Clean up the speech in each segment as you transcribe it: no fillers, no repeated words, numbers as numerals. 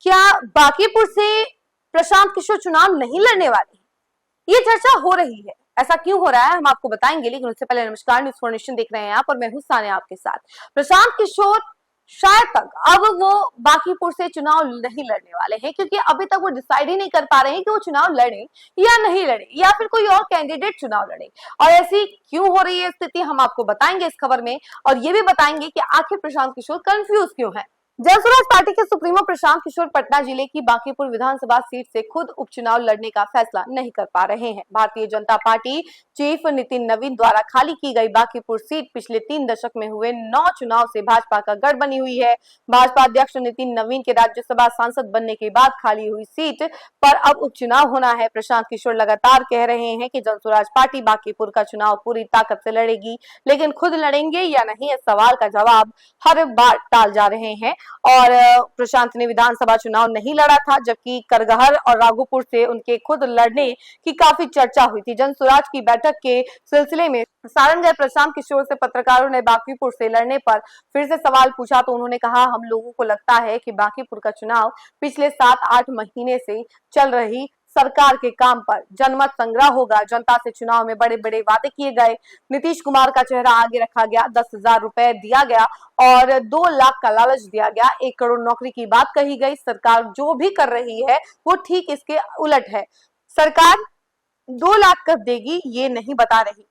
क्या बांकीपुर से प्रशांत किशोर चुनाव नहीं लड़ने वाले? ये चर्चा हो रही है। ऐसा क्यों हो रहा है हम आपको बताएंगे, लेकिन उससे पहले नमस्कार, न्यूज़ फॉर नेशन देख रहे हैं आप और मैं हूं सानिया आपके साथ। प्रशांत किशोर शायद तक अब वो बांकीपुर से चुनाव नहीं लड़ने वाले हैं, क्योंकि अभी तक वो डिसाइड ही नहीं कर पा रहे हैं कि वो चुनाव लड़े या नहीं लड़े, या फिर कोई और कैंडिडेट चुनाव लड़े। और ऐसी क्यों हो रही है स्थिति, हम आपको बताएंगे इस खबर में, और ये भी बताएंगे कि आखिर प्रशांत किशोर कंफ्यूज क्यों है। जनसुराज पार्टी के सुप्रीमो प्रशांत किशोर पटना जिले की बांकीपुर विधानसभा सीट से खुद उपचुनाव लड़ने का फैसला नहीं कर पा रहे हैं। भारतीय जनता पार्टी चीफ नितिन नवीन द्वारा खाली की गई बांकीपुर सीट पिछले 3 दशक में हुए 9 चुनाव से भाजपा का गढ़ बनी हुई है। भाजपा अध्यक्ष नितिन नवीन के राज्यसभा सांसद बनने के बाद खाली हुई सीट पर अब उपचुनाव होना है। प्रशांत किशोर लगातार कह रहे हैं कि जनसुराज पार्टी बांकीपुर का चुनाव पूरी ताकत से लड़ेगी, लेकिन खुद लड़ेंगे या नहीं, इस सवाल का जवाब हर बार टाल जा रहे हैं। और प्रशांत ने विधानसभा चुनाव नहीं लड़ा था, जबकि करगहर और राघोपुर से उनके खुद लड़ने की काफी चर्चा हुई थी। जनसुराज की बैठक के सिलसिले में सारण गए प्रशांत किशोर से पत्रकारों ने बांकीपुर से लड़ने पर फिर से सवाल पूछा, तो उन्होंने कहा, हम लोगों को लगता है कि बांकीपुर का चुनाव पिछले 7-8 महीने से चल रही सरकार के काम पर जनमत संग्रह होगा। जनता से चुनाव में बड़े बड़े वादे किए गए, नीतीश कुमार का चेहरा आगे रखा गया, 10,000 रुपए दिया गया और 2 लाख का लालच दिया गया, 1 करोड़ नौकरी की बात कही गई। सरकार जो भी कर रही है वो ठीक इसके उलट है। सरकार 2 लाख कब देगी ये नहीं बता रही,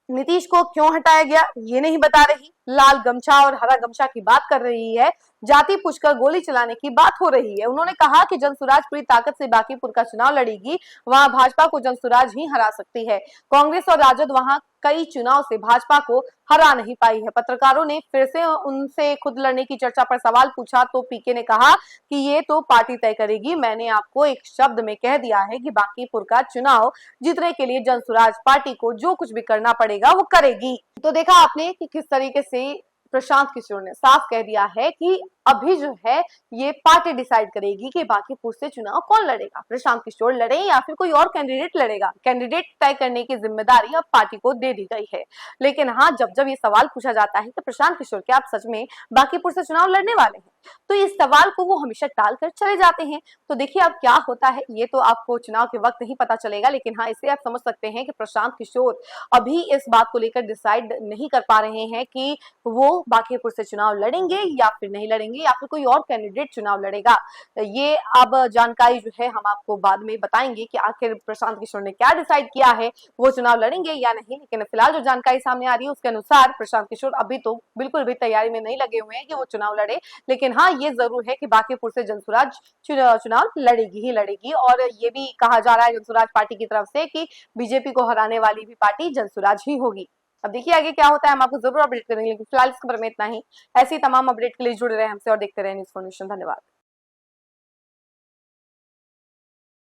नीतीश को क्यों हटाया गया ये नहीं बता रही, लाल गमछा और हरा गमछा की बात कर रही है, जाति पूछकर गोली चलाने की बात हो रही है। उन्होंने कहा कि जनसुराज पूरी ताकत से बांकीपुर का चुनाव लड़ेगी, वहां भाजपा को जनसुराज ही हरा सकती है। कांग्रेस और राजद वहां कई चुनाव से भाजपा को हरा नहीं पाई है। पत्रकारों ने फिर से उनसे खुद लड़ने की चर्चा पर सवाल पूछा, तो पीके ने कहा कि ये तो पार्टी तय करेगी, मैंने आपको एक शब्द में कह दिया है कि बांकीपुर का चुनाव जीतने के लिए जनसुराज पार्टी को जो कुछ भी करना पड़ेगा वो करेगी। तो देखा आपने कि किस तरीके से प्रशांत किशोर ने साफ कह दिया है कि अभी जो है ये पार्टी डिसाइड करेगी कि बांकीपुर से चुनाव कौन लड़ेगा, प्रशांत किशोर लड़े या फिर कोई और कैंडिडेट लड़ेगा। कैंडिडेट तय करने की जिम्मेदारी अब पार्टी को दे दी गई है। लेकिन हाँ, जब जब ये सवाल पूछा जाता है कि प्रशांत किशोर क्या आप सच में बांकीपुर से चुनाव लड़ने वाले हैं, तो इस सवाल को वो हमेशा टाल कर चले जाते हैं। तो देखिए अब क्या होता है, ये तो आपको चुनाव के वक्त ही पता चलेगा, लेकिन हाँ, इसे आप समझ सकते हैं कि प्रशांत किशोर अभी इस बात को लेकर डिसाइड नहीं कर पा रहे हैं कि वो बांकीपुर से चुनाव लड़ेंगे या फिर नहीं लड़ेंगे, या फिर कोई और कैंडिडेट चुनाव लड़ेगा। ये अब जानकारी जो है हम आपको बाद में बताएंगे कि आखिर प्रशांत किशोर ने क्या डिसाइड किया है, वो चुनाव लड़ेंगे या नहीं। लेकिन फिलहाल जो जानकारी सामने आ रही है उसके अनुसार प्रशांत किशोर अभी तो बिल्कुल भी तैयारी में नहीं लगे हुए हैं कि वो चुनाव लड़े। लेकिन हाँ, ये जरूर है कि बांकीपुर से जनसुराज चुनाव लड़ेगी ही लड़ेगी। और ये भी कहा जा रहा है जनसुराज पार्टी की तरफ से कि बीजेपी को हराने वाली भी पार्टी जनसुराज ही होगी। अब देखिए आगे क्या होता है, हम आपको जरूर अपडेट करेंगे, लेकिन फिलहाल इस खबर में इतना ही। ऐसी तमाम अपडेट के लिए जुड़े रहे हमसे और देखते रहे न्यूज़ फॉर नेशन। धन्यवाद।